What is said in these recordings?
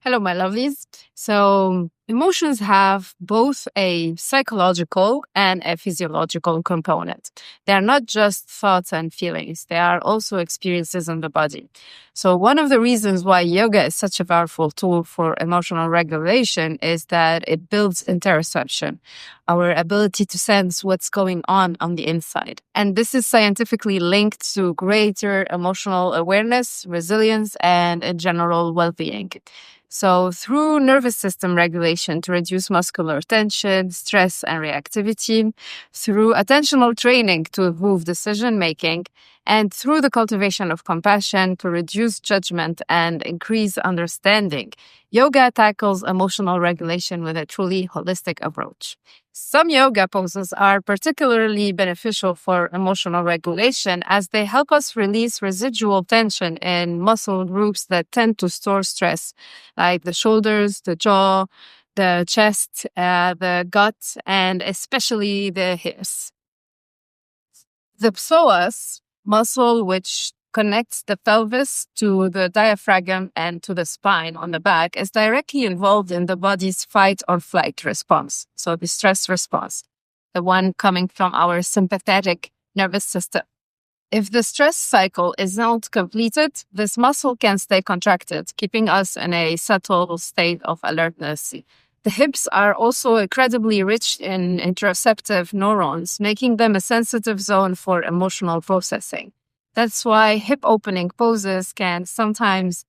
Hello, my lovelies. So, emotions have both a psychological and a physiological component. They are not just thoughts and feelings, they are also experiences in the body. So, one of the reasons why yoga is such a powerful tool for emotional regulation is that it builds interoception, our ability to sense what's going on the inside. And this is scientifically linked to greater emotional awareness, resilience, and a general well being. So, through nervous system regulation to reduce muscular tension, stress, and reactivity, through attentional training to improve decision making, and through the cultivation of compassion to reduce judgment and increase understanding, yoga tackles emotional regulation with a truly holistic approach. Some yoga poses are particularly beneficial for emotional regulation as they help us release residual tension in muscle groups that tend to store stress, like the shoulders, the jaw, the chest, the gut, and especially the hips. The psoas muscle, which connects the pelvis to the diaphragm and to the spine on the back, is directly involved in the body's fight or flight response. So the stress response, the one coming from our sympathetic nervous system. If the stress cycle is not completed, this muscle can stay contracted, keeping us in a subtle state of alertness. The hips are also incredibly rich in interoceptive neurons, making them a sensitive zone for emotional processing. That's why hip opening poses can sometimes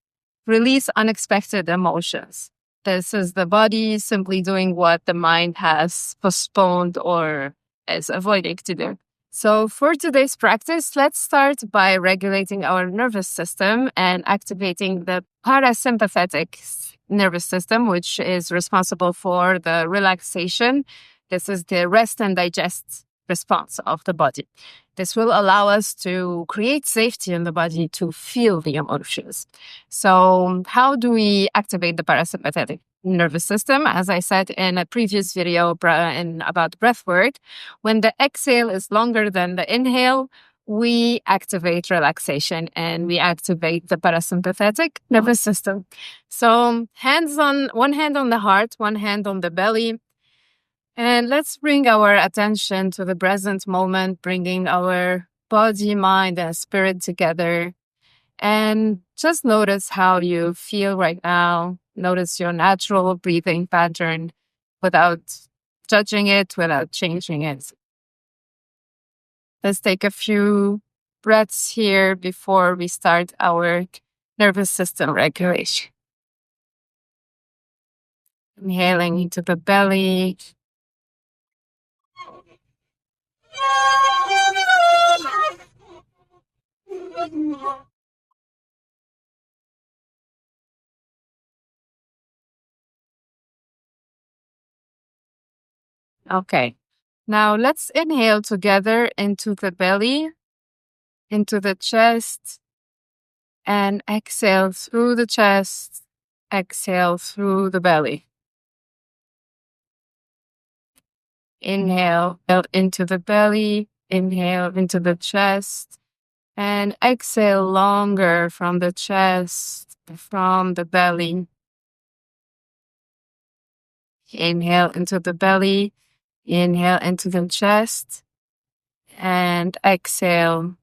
release unexpected emotions. This is the body simply doing what the mind has postponed or is avoiding to do. So for today's practice, let's start by regulating our nervous system and activating the parasympathetic nervous system, which is responsible for the relaxation. This is the rest and digest response of the body. This will allow us to create safety in the body to feel the emotions. So how do we activate the parasympathetic nervous system? As I said in a previous video about breath work, when the exhale is longer than the inhale, we activate relaxation and we activate the parasympathetic nervous system. So one hand on the heart, one hand on the belly. And let's bring our attention to the present moment, bringing our body, mind, and spirit together. And just notice how you feel right now. Notice your natural breathing pattern without judging it, without changing it. Let's take a few breaths here before we start our nervous system regulation. Inhaling into the belly. Okay. Now let's inhale together into the belly, into the chest, and exhale through the chest, exhale through the belly. Inhale into the belly, inhale into the chest, and exhale longer from the chest, from the belly. Inhale into the belly, inhale into the chest, and exhale.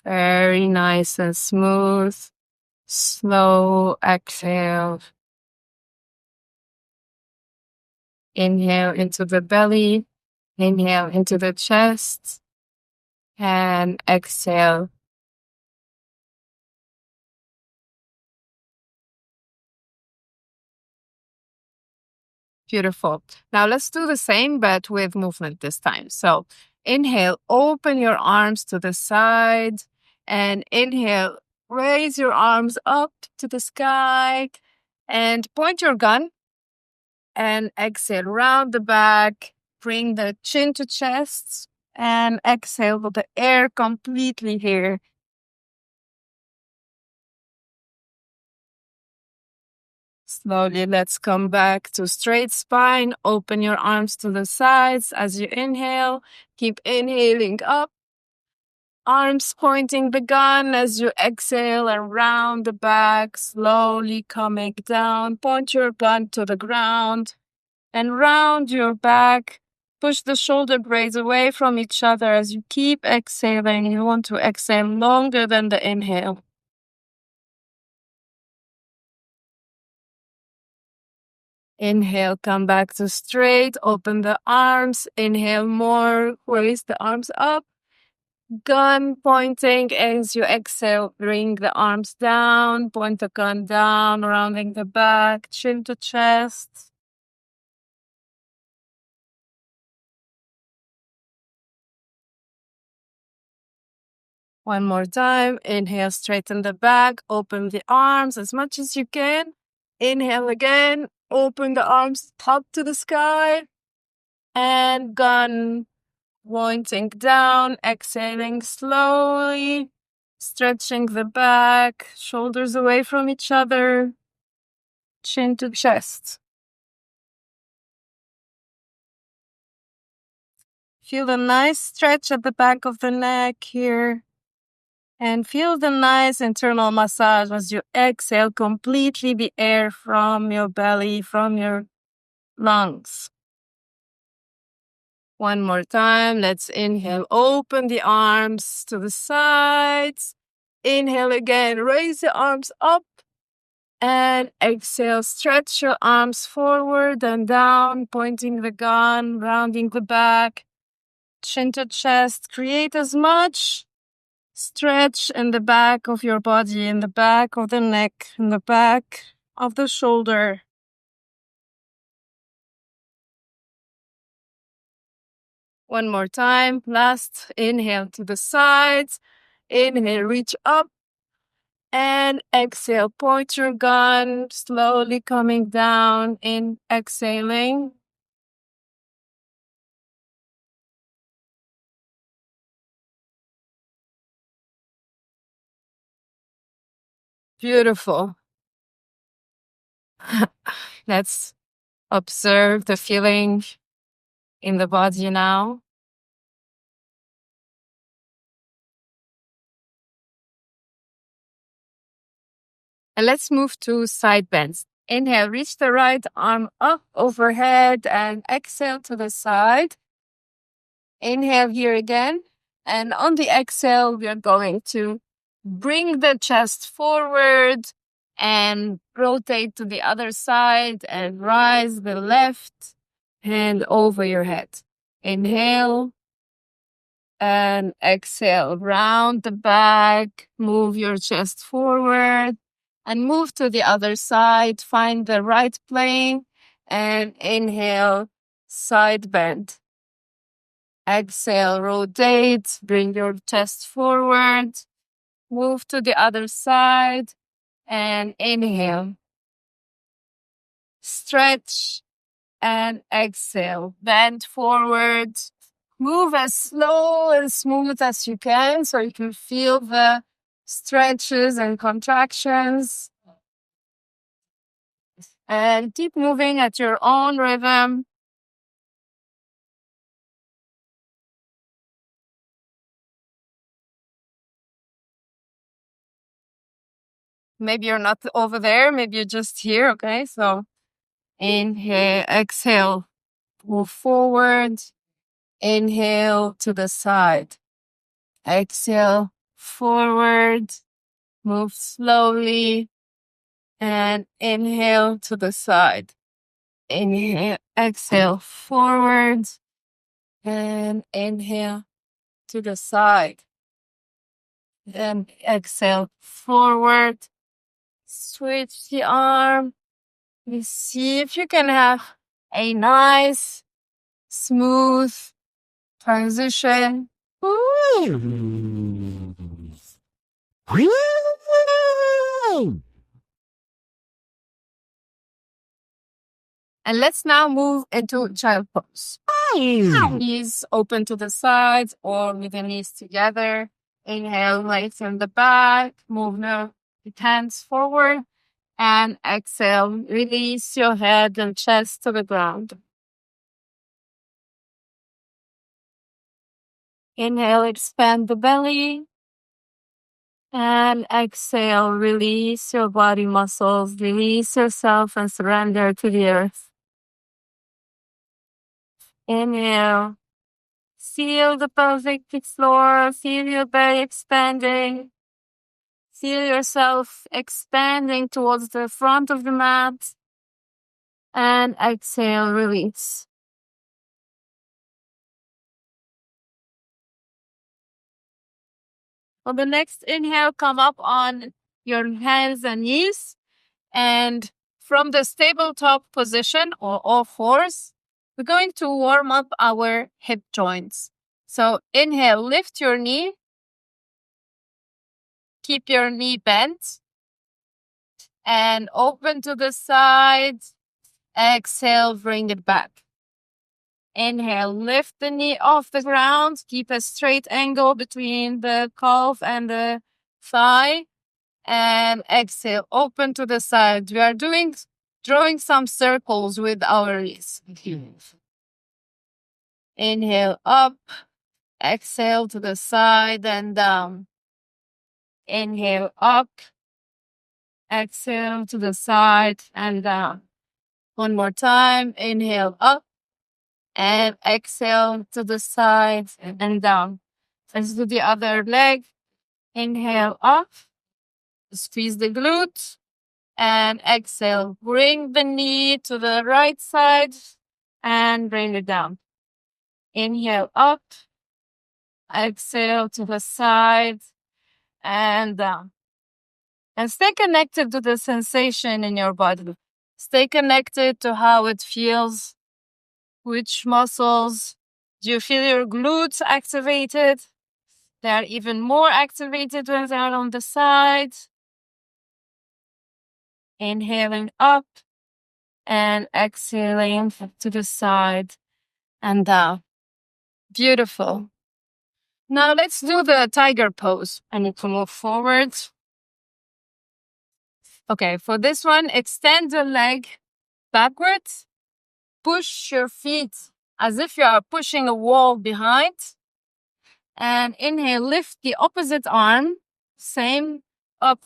Very nice and smooth. Slow exhale. Inhale into the belly, inhale into the chest, and exhale. Beautiful. Now let's do the same, but with movement this time. So inhale, open your arms to the side, and inhale, raise your arms up to the sky, and point your gun, and exhale, round the back, bring the chin to chest, and exhale with the air completely here. Slowly, let's come back to straight spine. Open your arms to the sides as you inhale. Keep inhaling up. Arms pointing the gun as you exhale and round the back, slowly coming down. Point your gun to the ground and round your back. Push the shoulder blades away from each other as you keep exhaling. You want to exhale longer than the inhale. Inhale, come back to straight, open the arms. Inhale more, raise the arms up. Gun pointing as you exhale, bring the arms down, point the gun down, rounding the back, chin to chest. One more time. Inhale, straighten the back, open the arms as much as you can. Inhale again, open the arms up to the sky. And gun pointing down, exhaling slowly, stretching the back, shoulders away from each other, chin to chest. Feel the nice stretch at the back of the neck here. And feel the nice internal massage as you exhale completely the air from your belly, from your lungs. One more time. Let's inhale, open the arms to the sides. Inhale again, raise the arms up. And exhale, stretch your arms forward and down, pointing the gun, rounding the back, chin to chest. Create as much stretch in the back of your body, in the back of the neck, in the back of the shoulder. One more time. Last inhale to the sides. Inhale, reach up. And exhale, point your gun, slowly coming down in exhaling. Beautiful. Let's observe the feeling in the body now. And let's move to side bends. Inhale, reach the right arm up overhead and exhale to the side. Inhale here again. And on the exhale, we are going to bring the chest forward and rotate to the other side and rise the left hand over your head. Inhale and exhale. Round the back, move your chest forward and move to the other side. Find the right plane and inhale, side bend. Exhale, rotate, bring your chest forward, move to the other side and inhale. Stretch and exhale. Bend forward. Move as slow and smooth as you can so you can feel the stretches and contractions. And keep moving at your own rhythm. Maybe you're not over there, maybe you're just here, okay? So inhale, exhale, move forward. Inhale to the side. Exhale, forward. Move slowly. And inhale to the side. Inhale, exhale, forward. And inhale to the side. And exhale, forward. Switch the arm. You see if you can have a nice, smooth transition. And let's now move into child pose. Knees open to the sides or with the knees together. Inhale, lengthen the back. Move the hands forward. And exhale, release your head and chest to the ground. Inhale, expand the belly. And exhale, release your body muscles, release yourself and surrender to the earth. Inhale, feel the pelvic floor, feel your belly expanding. Feel yourself expanding towards the front of the mat. And exhale, release. On the next inhale, come up on your hands and knees. And from the tabletop position or all fours, we're going to warm up our hip joints. So inhale, lift your knee. Keep your knee bent. And open to the side. Exhale, bring it back. Inhale, lift the knee off the ground. Keep a straight angle between the calf and the thigh. And exhale, open to the side. We are drawing some circles with our knees. Inhale up. Exhale to the side and down. Inhale up. Exhale to the side and down. One more time. Inhale up. And exhale to the side and down. Let's do the other leg. Inhale up. Squeeze the glute. And exhale. Bring the knee to the right side. And bring it down. Inhale up. Exhale to the side. And down. And stay connected to the sensation in your body. Stay connected to how it feels. Which muscles? Do you feel your glutes activated? They are even more activated when they are on the side. Inhaling up and exhaling to the side and down. Beautiful. Now let's do the tiger pose. I need to move forward. Okay, for this one, extend the leg backwards. Push your feet as if you are pushing a wall behind. And inhale, lift the opposite arm. Same up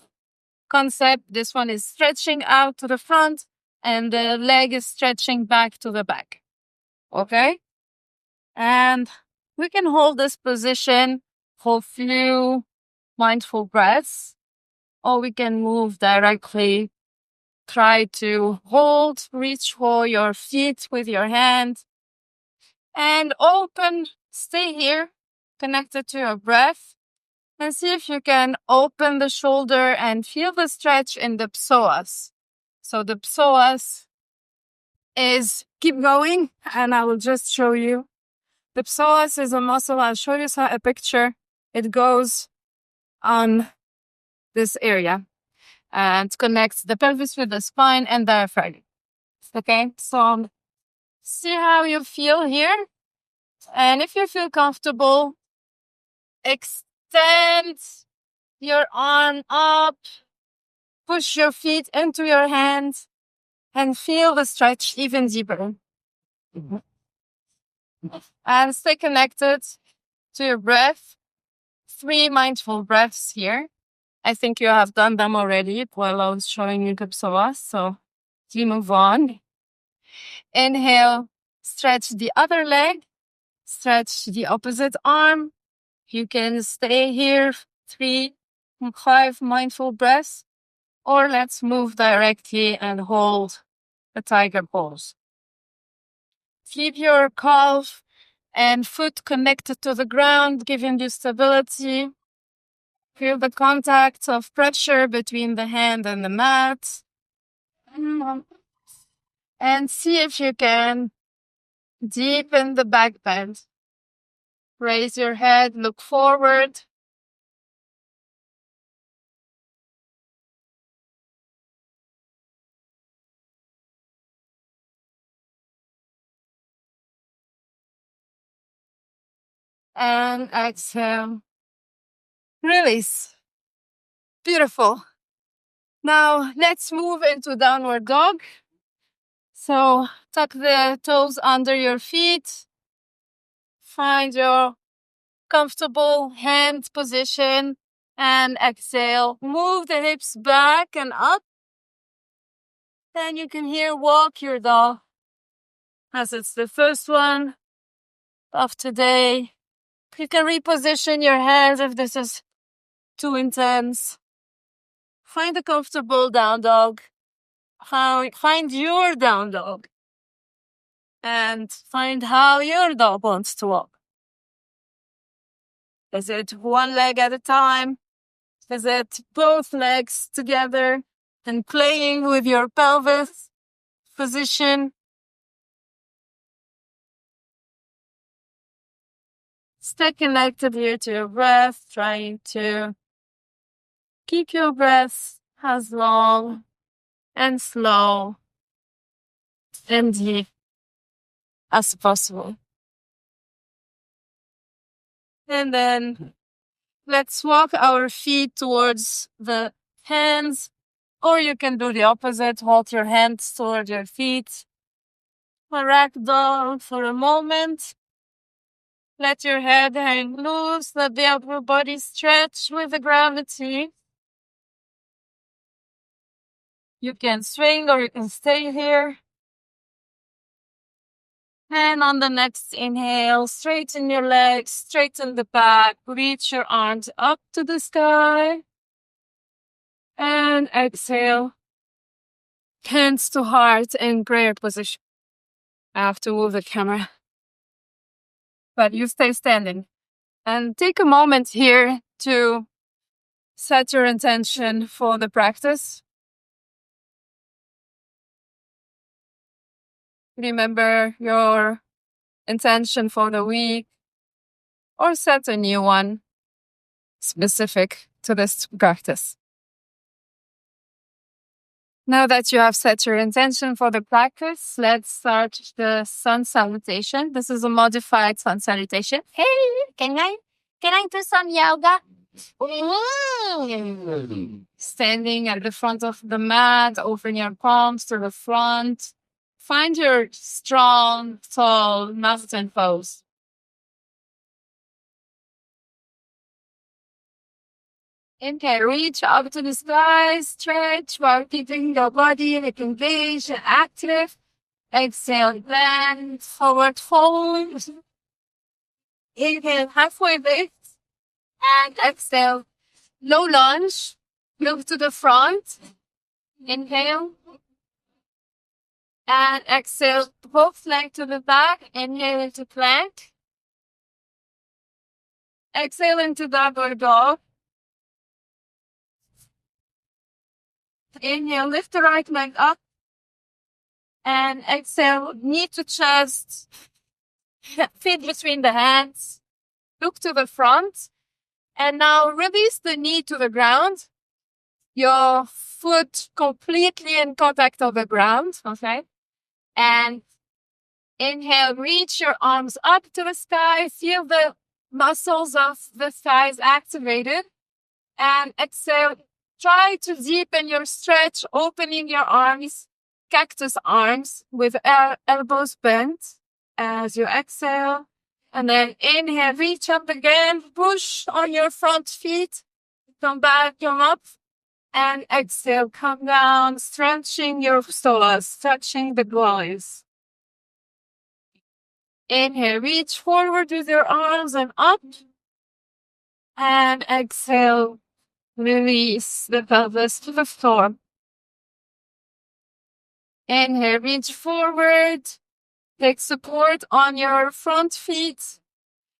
concept. This one is stretching out to the front and the leg is stretching back to the back. Okay? And we can hold this position for a few mindful breaths, or we can move directly. Try to hold, reach for your feet with your hand and open. Stay here, connected to your breath. And see if you can open the shoulder and feel the stretch in the psoas. So the psoas is, keep going, and I will just show you. The psoas is a muscle. I'll show you a picture. It goes on this area and connects the pelvis with the spine and diaphragm. Okay, so see how you feel here. And if you feel comfortable, extend your arm up, push your feet into your hands, and feel the stretch even deeper. And stay connected to your breath. 3 mindful breaths here. I think you have done them already while I was showing you the psoas. So we move on. Inhale, stretch the other leg, stretch the opposite arm. You can stay here 3, 5 mindful breaths, or let's move directly and hold the tiger pose. Keep your calf and foot connected to the ground, giving you stability. Feel the contact of pressure between the hand and the mat. And see if you can deepen the back bend. Raise your head, look forward. And exhale. Release. Beautiful. Now let's move into downward dog. So tuck the toes under your feet. Find your comfortable hand position. And exhale, move the hips back and up. Then you can here walk your dog as it's the first one of today. You can reposition your hands if this is too intense. Find a comfortable down dog. Find your down dog. And find how your dog wants to walk. Is it one leg at a time? Is it both legs together and playing with your pelvis position? Stay connected here to your breath, trying to keep your breath as long and slow and deep as possible. And then let's walk our feet towards the hands, or you can do the opposite. Hold your hands toward your feet. Ragdoll for a moment. Let your head hang loose. Let the upper body stretch with the gravity. You can swing or you can stay here. And on the next inhale, straighten your legs, straighten the back, reach your arms up to the sky. And exhale, hands to heart in prayer position. I have to move the camera. But you stay standing. And take a moment here to set your intention for the practice. Remember your intention for the week, or set a new one specific to this practice. Now that you have set your intention for the practice, let's start the sun salutation. This is a modified sun salutation. Hey, can I do some yoga? Standing at the front of the mat, open your palms to the front. Find your strong, tall mountain pose. Inhale, reach up to the sky, stretch while keeping your body engaged and active. Exhale, bend, forward fold. Inhale, halfway lift. And exhale, low lunge. Move to the front. Inhale. And exhale, both legs to the back. Inhale into plank. Exhale into downward dog. Inhale, lift the right leg up. And exhale, knee to chest. Feet between the hands. Look to the front. And now release the knee to the ground. Your foot completely in contact of the ground. Okay. And inhale, reach your arms up to the sky. Feel the muscles of the thighs activated. And exhale, try to deepen your stretch, opening your arms, cactus arms with elbows bent as you exhale. And then inhale, reach up again, push on your front feet, come back, come up. And exhale, come down, stretching your psoas, stretching the groins. Inhale, reach forward with your arms and up. And exhale, release the pelvis to the floor. Inhale, reach forward. Take support on your front feet.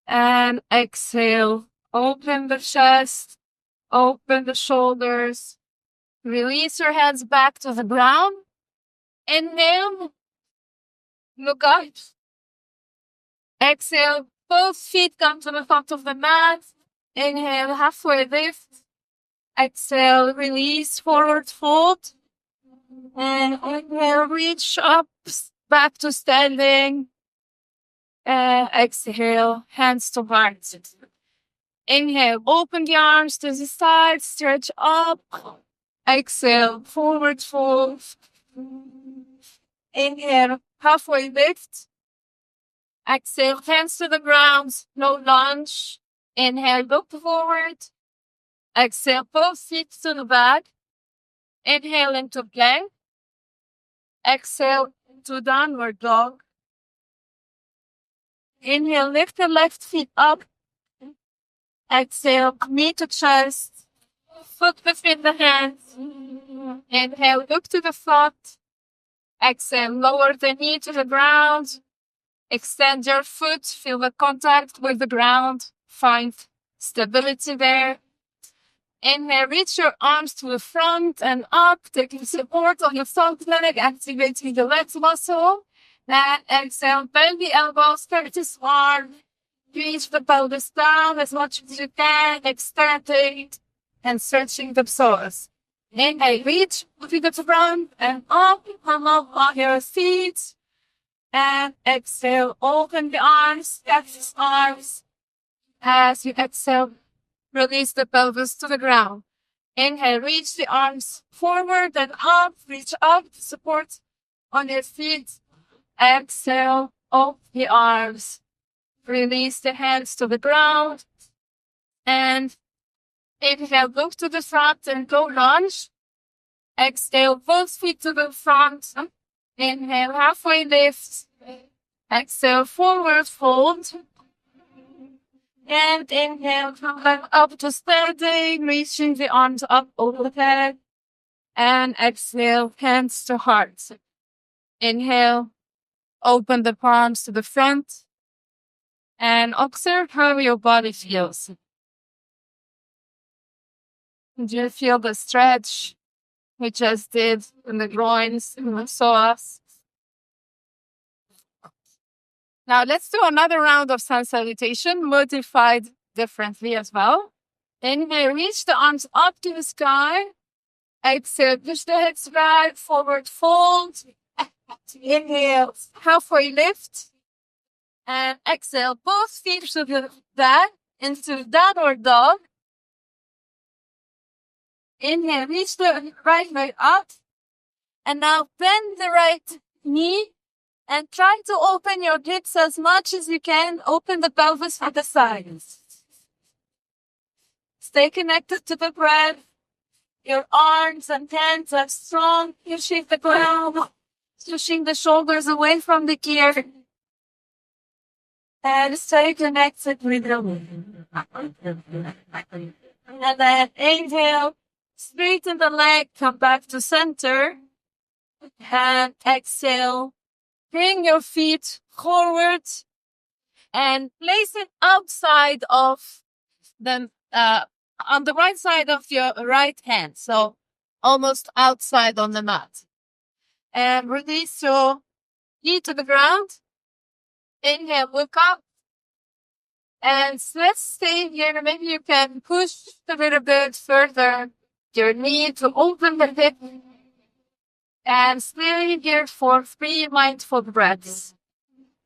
And exhale, open the chest, open the shoulders. Release your hands back to the ground. Inhale, look up. Exhale, both feet come to the front of the mat. Inhale, halfway lift. Exhale, release, forward fold. And inhale, reach up, back to standing. And exhale, hands to heart. Inhale, open the arms to the side, stretch up. Exhale, forward fold. Inhale, halfway lift. Exhale, hands to the ground, low lunge. Inhale, look forward. Exhale, both feet to the back. Inhale into plank. Exhale to downward dog. Inhale, lift the left feet up. Exhale, knee to chest. Foot between the hands. Inhale, look to the front. Exhale, lower the knee to the ground. Extend your foot, feel the contact with the ground. Find stability there. Inhale, reach your arms to the front and up, taking support on your front leg, activating the leg muscle. Then exhale, bend the elbows, stretch the arm. Reach the pelvis down as much as you can, extending and stretching the psoas. Inhale, reach to the front and up, come up on your feet. And exhale, open the arms, stretch the arms. As you exhale, release the pelvis to the ground. Inhale, reach the arms forward and up, reach up to support on your feet. Exhale, open the arms. Release the hands to the ground. And inhale, look to the front and go lunge. Exhale, both feet to the front. Inhale, halfway lift. Exhale, forward fold. And inhale, come back up to standing, reaching the arms up over the head. And exhale, hands to heart. Inhale, open the palms to the front. And observe how your body feels. Do you feel the stretch we just did in the groins, in the psoas? Now let's do another round of sun salutation, modified differently as well. Inhale, reach the arms up to the sky. Exhale, push the hips back, forward fold. Inhale, halfway lift. And exhale, both feet to the back into downward dog. Inhale, reach the right leg up. And now bend the right knee and try to open your hips as much as you can. Open the pelvis to the sides. Stay connected to the breath. Your arms and hands are strong. Pushing the ground, pushing the shoulders away from the gear. And stay connected with the wind. And then inhale, straighten the leg, come back to center. And exhale, bring your feet forward and place it outside of the, on the right side of your right hand. So almost outside on the mat. And release your knee to the ground. Inhale, look up. And let's stay here. Maybe you can push a little bit further your knee to open the hip. And stay here for 3 mindful breaths.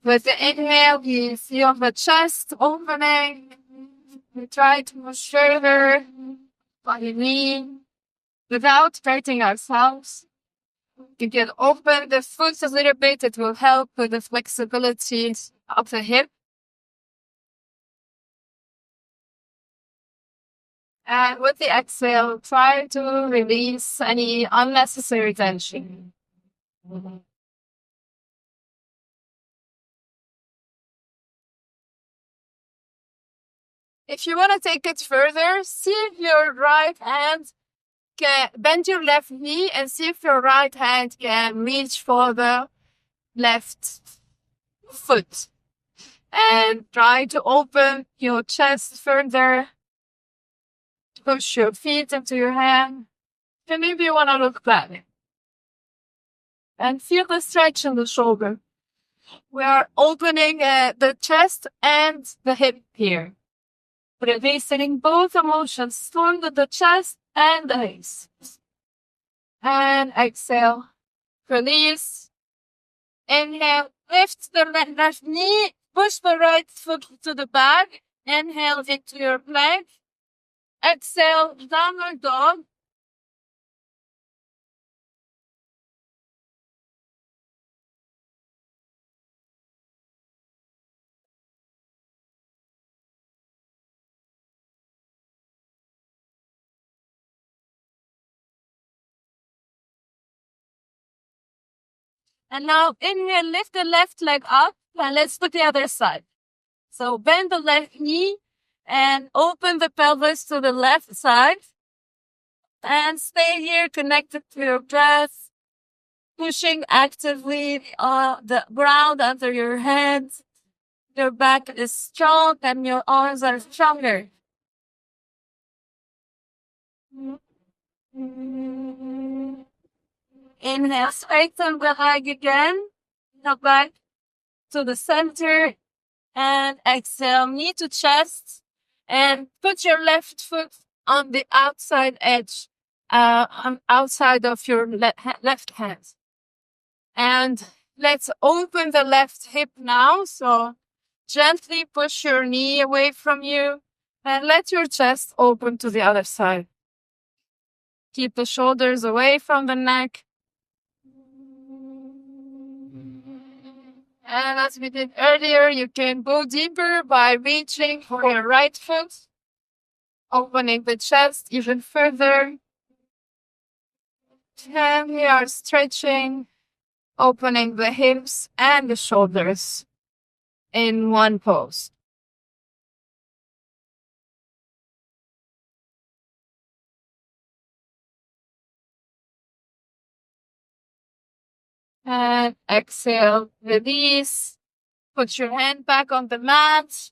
With the inhale, you feel the chest opening. We try to push further by the knee without hurting ourselves. You can open the foot a little bit. It will help with the flexibility of the hip. And with the exhale, try to release any unnecessary tension. If you want to take it further, see if your right hand can bend your left knee and see if your right hand can reach for the left foot. And try to open your chest further. Push your feet into your hand. And maybe you want to look back. And feel the stretch in the shoulder. We are opening the chest and the hip here. Releasing both emotions, stronger the chest and the hips. And exhale. Release. Inhale. Lift the left knee. Push the right foot to the back. Inhale into your plank. Exhale, downward dog. And now inhale, lift the left leg up, and let's do the other side. So bend the left knee and open the pelvis to the left side. And stay here connected to your breath, pushing actively the ground under your head. Your back is strong and your arms are stronger. Inhale, straighten the leg again. Come back to the center. And exhale, knee to chest. And put your left foot on the outside edge, on outside of your left hand. And let's open the left hip now. So gently push your knee away from you and let your chest open to the other side. Keep the shoulders away from the neck. And as we did earlier, you can go deeper by reaching for your right foot, opening the chest even further. And we are stretching, opening the hips and the shoulders in one pose. And exhale, release. Put your hand back on the mat.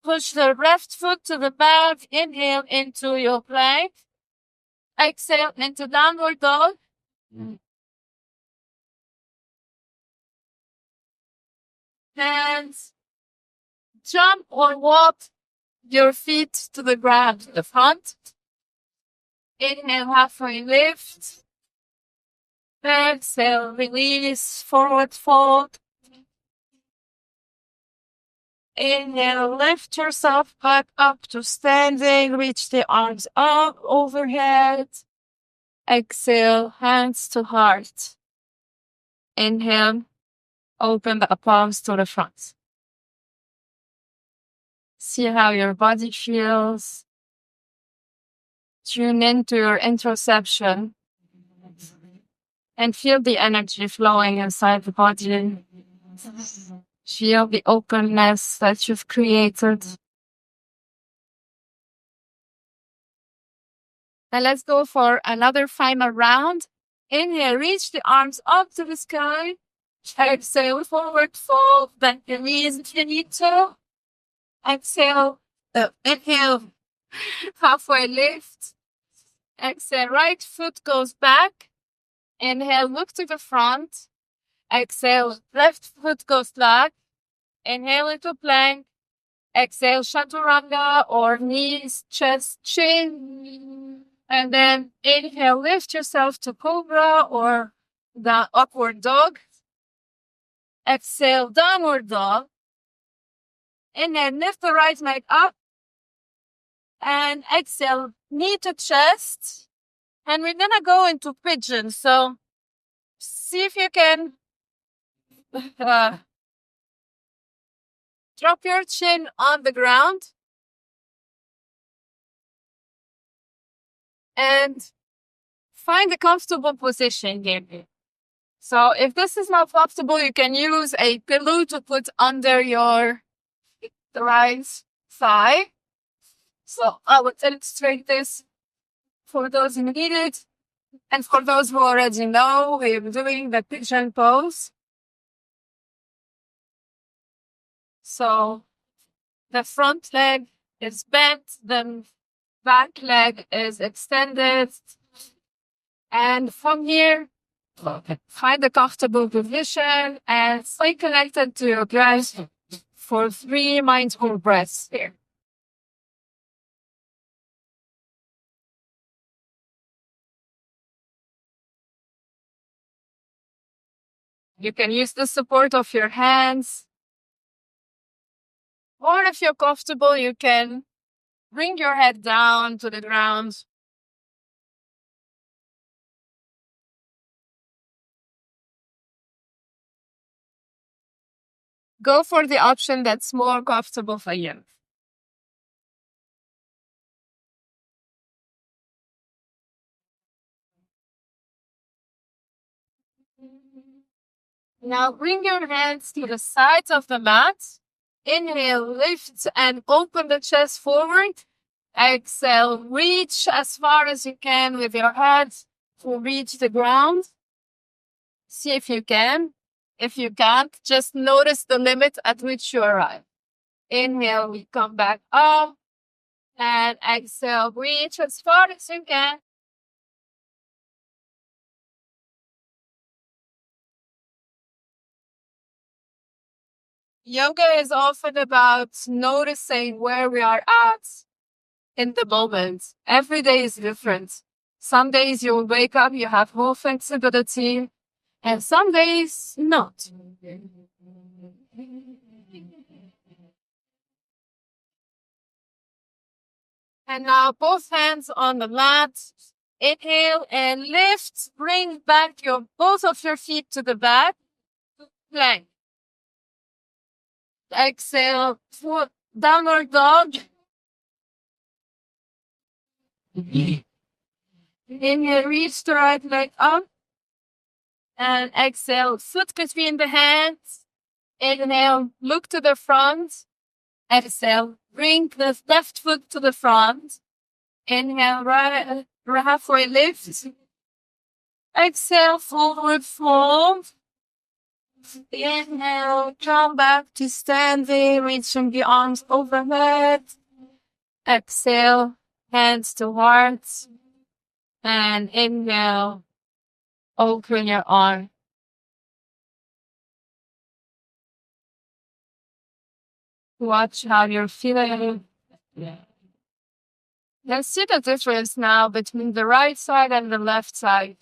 Push the left foot to the mat. Inhale into your plank. Exhale into downward dog. And jump or walk your feet to the ground to the front. Inhale, halfway lift. Exhale, release, forward fold. Inhale, lift yourself back up to standing. Reach the arms up overhead. Exhale, hands to heart. Inhale, open the palms to the front. See how your body feels. Tune into your interoception and feel the energy flowing inside the body. Feel the openness that you've created. Now let's go for another final round. Inhale, reach the arms up to the sky. Exhale, forward fold, bend your knees if you need to. Exhale, inhale, halfway lift. Exhale, right foot goes back. Inhale, look to the front. Exhale, left foot goes back. Inhale into plank. Exhale, chaturanga or knees, chest, chin. And then inhale, lift yourself to cobra or the upward dog. Exhale, downward dog. Inhale, lift the right leg up. And exhale, knee to chest. And we're gonna go into pigeon. So see if you can drop your chin on the ground. And find a comfortable position here. So if this is not comfortable, you can use a pillow to put under your right thigh. So I will illustrate this for those who need it. And for those who already know, we're doing the pigeon pose. So the front leg is bent, the back leg is extended. And from here, find a comfortable position and stay connected to your breath for 3 mindful breaths here. You can use the support of your hands. Or if you're comfortable, you can bring your head down to the ground. Go for the option that's more comfortable for you. Now bring your hands to the sides of the mat. Inhale, lift and open the chest forward. Exhale, reach as far as you can with your head to reach the ground. See if you can. If you can't, just notice the limit at which you arrive. Inhale, we come back up. And exhale, reach as far as you can. Yoga is often about noticing where we are at in the moment. Every day is different. Some days you'll wake up, you have more flexibility, and some days not. And now both hands on the mat. Inhale and lift. Bring back both of your feet to the back. Plank. Exhale, downward dog. Inhale, reach the right leg up. And exhale, foot between the hands. Inhale, look to the front. Exhale, bring the left foot to the front. Inhale, right halfway lift. Exhale, forward fold. Inhale, come back to standing, reaching the arms overhead. Exhale, hands to heart. And inhale, open your arm. Watch how you're feeling. Let's see the difference now between the right side and the left side.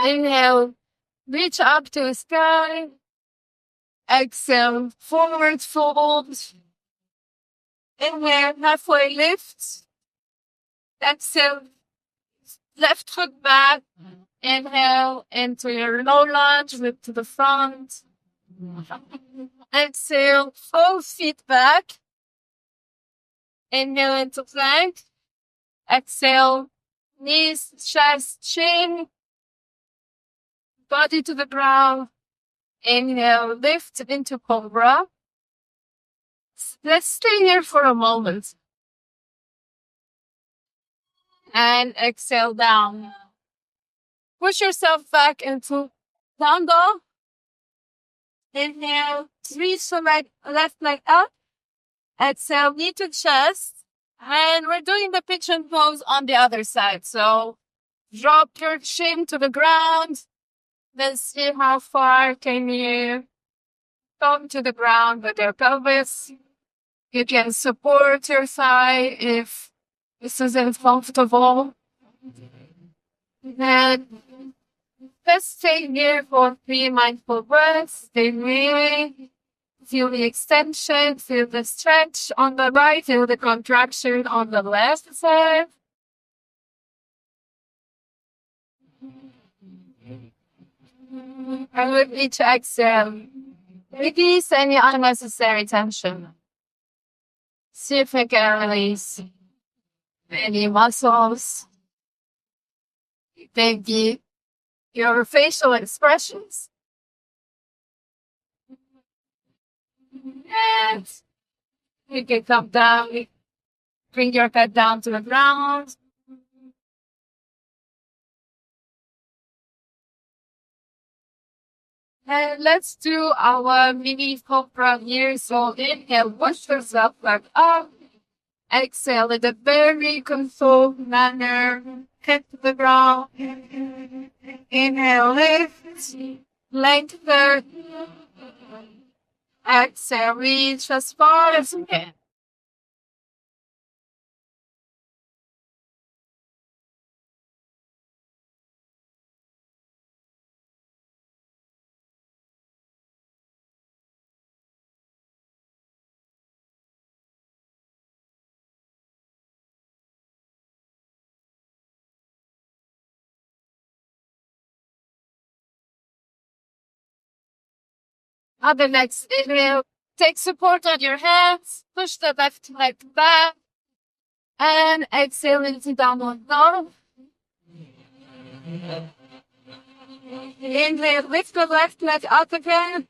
Inhale, reach up to the sky. Exhale, forward fold. Inhale, halfway lift. Exhale, left foot back. Inhale into your low lunge, look to the front. Exhale, both feet back. Inhale into plank. Exhale, knees, chest, chin. Body to the ground. Inhale, lift into cobra. Let's stay here for a moment. And exhale down. Push yourself back into down dog. Inhale, reach the left leg up. Exhale, knee to chest. And we're doing the pigeon pose on the other side. So drop your chin to the ground. Then see how far can you come to the ground with your pelvis. You can support your thigh if this isn't comfortable. And let's stay here for 3 mindful breaths. Stay really. Feel the extension, feel the stretch on the right, feel the contraction on the left side. And with each exhale, release any unnecessary tension. See if you can release any muscles, maybe your facial expressions. And you can come down, bring your head down to the ground. And let's do our mini cobra here. So inhale, push yourself back up. Exhale in a very controlled manner. Head to the ground. Inhale, lift. Lengthen. Exhale, reach as far as you can. On the next inhale, Take support on your hands, push the left leg back, and exhale into downward dog. Inhale, lift the left leg up again,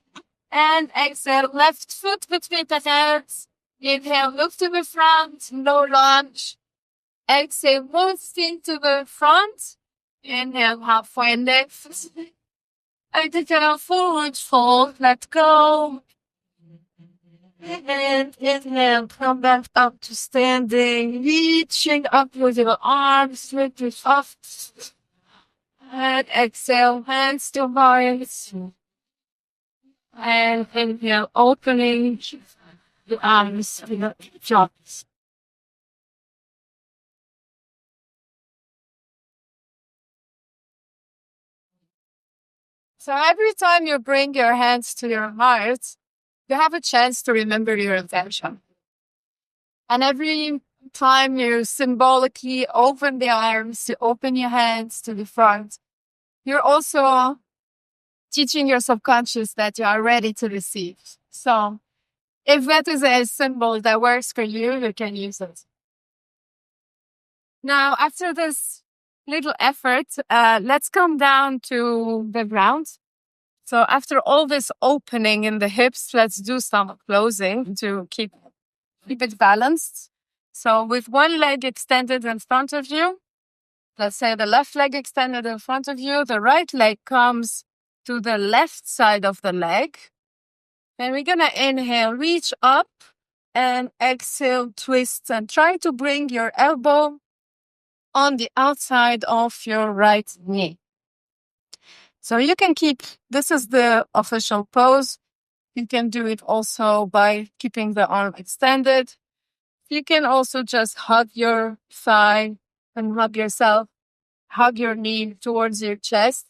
and exhale, left foot between the hands. Inhale, look to the front, low lunge. Exhale, move into the front. Inhale, halfway lift. Exhale, forward fold, let go. And inhale, come back up to standing, reaching up with your arms, lift it up. And exhale, hands to heart. And inhale, opening the arms to the chops. So every time you bring your hands to your heart, you have a chance to remember your intention. And every time you symbolically open the arms, you open your hands to the front, you're also teaching your subconscious that you are ready to receive. So if that is a symbol that works for you, you can use it. Now, after this little effort, let's come down to the ground. So after all this opening in the hips, let's do some closing to keep it balanced. So with one leg extended in front of you, let's say the left leg extended in front of you, the right leg comes to the left side of the leg. And we're going to inhale, reach up, and exhale, twist, and try to bring your elbow on the outside of your right knee. So you can keep, this is the official pose. You can do it also by keeping the arm extended. You can also just hug your thigh and hug yourself, hug your knee towards your chest.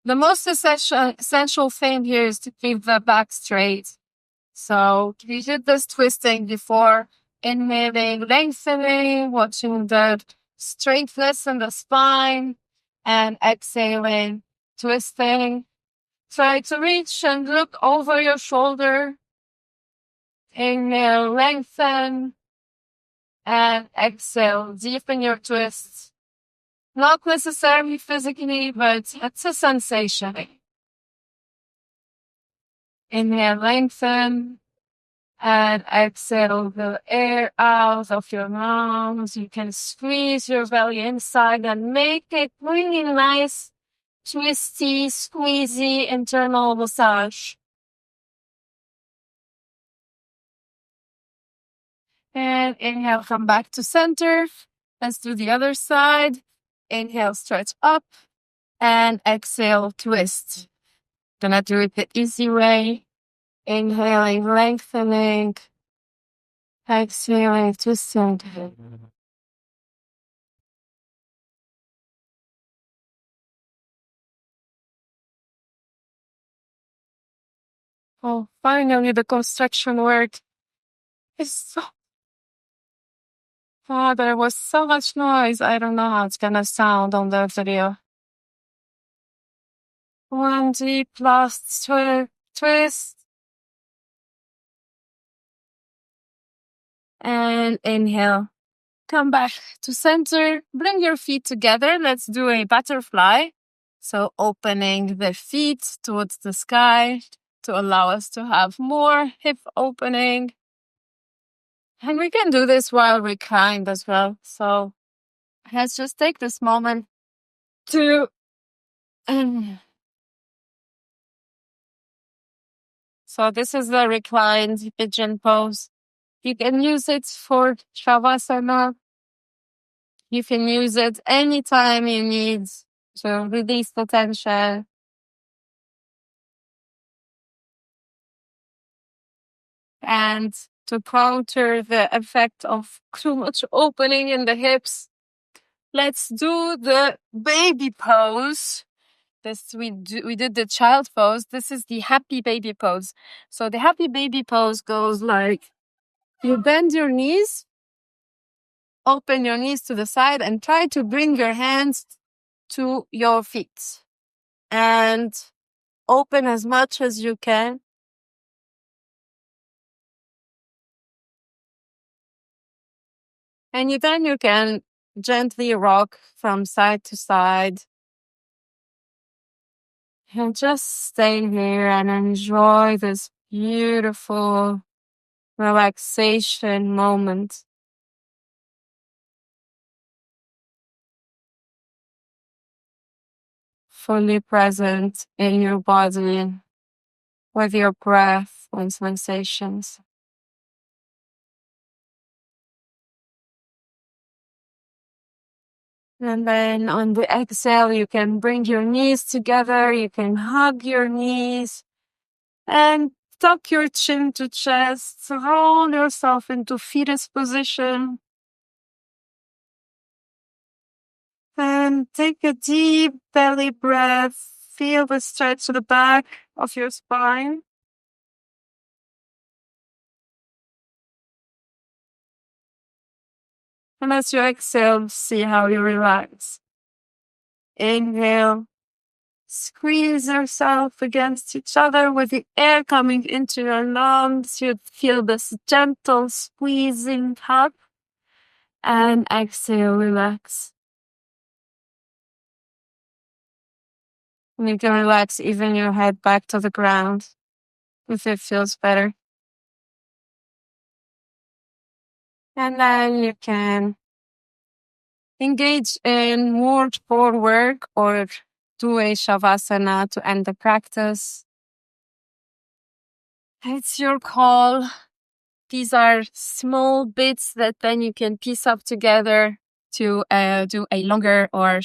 The most essential thing here is to keep the back straight. So we did this twisting before, inhaling, lengthening, watching the straightness in the spine, and exhaling, twisting. Try to reach and look over your shoulder. Inhale, lengthen, and exhale, deepen your twists. Not necessarily physically, but it's a sensation. Inhale, lengthen, and exhale the air out of your lungs. You can squeeze your belly inside and make it really nice, twisty, squeezy internal massage. And inhale, come back to center. Let's do the other side. Inhale, stretch up, and exhale, twist. Gonna do it the easy way. Inhaling, lengthening. Exhaling, twisting. Oh, finally the construction work is so... Oh, there was so much noise. I don't know how it's gonna sound on the video. One deep last twist. And inhale. Come back to center. Bring your feet together. Let's do a butterfly. So opening the feet towards the sky to allow us to have more hip opening. And we can do this while reclined as well. So let's just take this moment to... So this is the reclined pigeon pose. You can use it for Shavasana. You can use it anytime you need to release the tension. And to counter the effect of too much opening in the hips, let's do the baby pose. We did the child pose. This is the happy baby pose. So the happy baby pose goes like, you bend your knees, open your knees to the side, and try to bring your hands to your feet. And open as much as you can. And then you can gently rock from side to side and just stay here and enjoy this beautiful relaxation moment. Fully present in your body with your breath and sensations. And then on the exhale, you can bring your knees together. You can hug your knees and tuck your chin to chest. Roll yourself into fetus position. And take a deep belly breath. Feel the stretch to the back of your spine. And as you exhale, see how you relax. Inhale. Squeeze yourself against each other with the air coming into your lungs. You feel this gentle squeezing up. And exhale, relax. And you can relax even your head back to the ground if it feels better. And then you can engage in more core work or do a Shavasana to end the practice. It's your call. These are small bits that then you can piece up together to do a longer or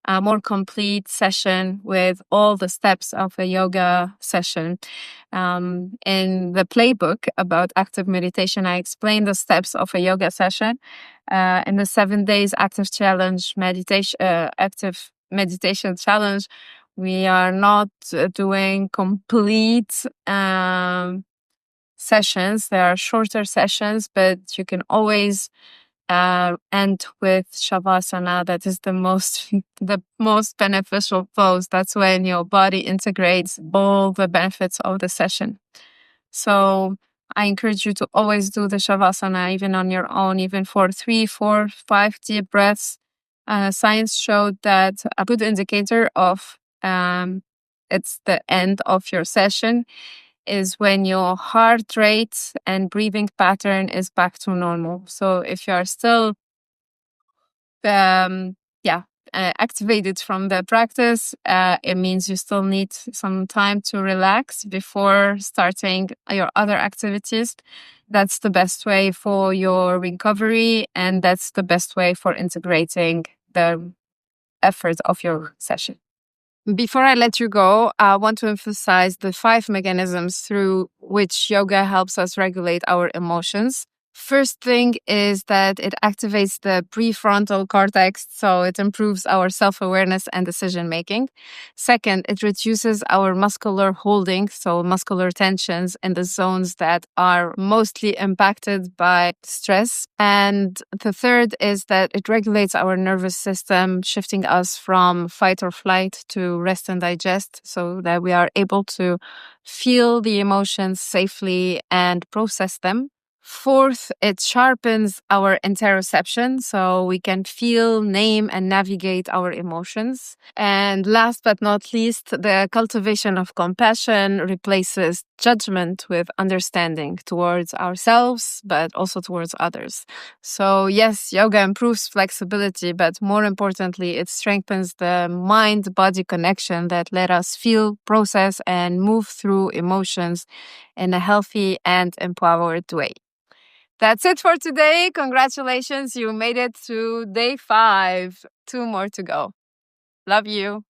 a more complete session with all the steps of a yoga session. In the playbook about active meditation, I explain the steps of a yoga session. In the 7 days active challenge active meditation challenge, we are not doing complete sessions. There are shorter sessions, but you can always end with Shavasana. That is the most beneficial pose. That's when your body integrates all the benefits of the session. So I encourage you to always do the Shavasana, even on your own, even for 3, 4, 5 deep breaths. Science showed that a good indicator of it's the end of your session is when your heart rate and breathing pattern is back to normal. So if you are still activated from the practice, it means you still need some time to relax before starting your other activities. That's the best way for your recovery, and that's the best way for integrating the effort of your session. Before I let you go, I want to emphasize the 5 mechanisms through which yoga helps us regulate our emotions. First thing is that it activates the prefrontal cortex, so it improves our self-awareness and decision-making. Second, it reduces our muscular holding, so muscular tensions in the zones that are mostly impacted by stress. And the third is that it regulates our nervous system, shifting us from fight or flight to rest and digest, so that we are able to feel the emotions safely and process them. Fourth, it sharpens our interoception, so we can feel, name, and navigate our emotions. And last but not least, the cultivation of compassion replaces judgment with understanding towards ourselves, but also towards others. So yes, yoga improves flexibility, but more importantly, it strengthens the mind-body connection that let us feel, process, and move through emotions in a healthy and empowered way. That's it for today. Congratulations, you made it to day 5. 2 more to go. Love you.